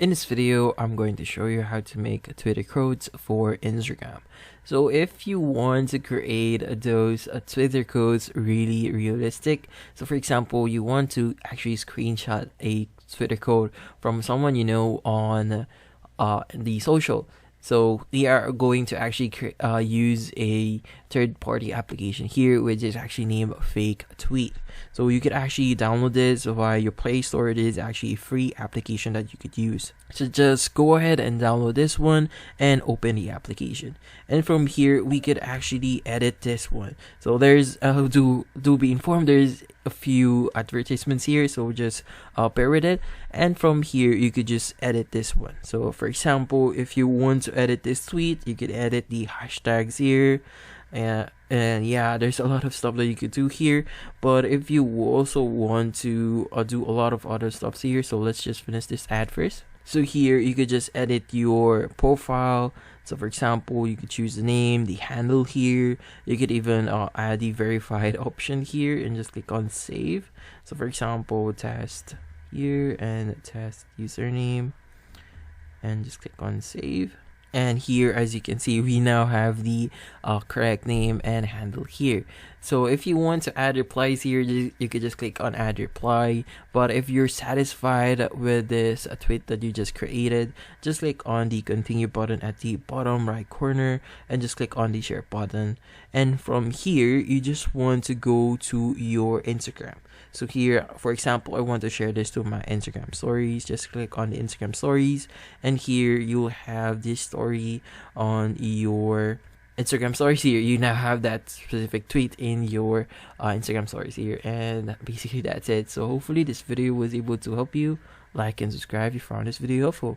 In this video, I'm going to show you how to make Twitter codes for Instagram. So if you want to create those Twitter codes really realistic, so for example, you want to actually screenshot a Twitter code from someone you know on the social. So we are going to actually use a third-party application here, which is actually named Fake Tweet. So you could actually download this via your Play Store. It is actually a free application that you could use. So just go ahead and download this one and open the application. And from here, we could actually edit this one. So there's do be informed, there's a few advertisements here, so just bear with it. And from here, you could just edit this one. So for example, if you want to edit this tweet, you could edit the hashtags here. And yeah, there's a lot of stuff that you could do here. But if you also want to do a lot of other stuff here, so let's just finish this ad first. So here you could just edit your profile. So for example, you could choose the name, the handle here. You could even add the verified option here and just click on save. So for example, test here and test username and just click on save. And here, as you can see, we now have the correct name and handle here. So if you want to add replies here, you could just click on add reply. But if you're satisfied with this tweet that you just created, just click on the continue button at the bottom right corner and just click on the share button. And from here, you just want to go to your Instagram. So here, for example, I want to share this to my Instagram stories. Just click on the Instagram stories, and here you'll have this story on your Instagram stories here. You now have that specific tweet in your Instagram stories here, and basically that's it. So hopefully this video was able to help you. Like and subscribe if you found this video helpful.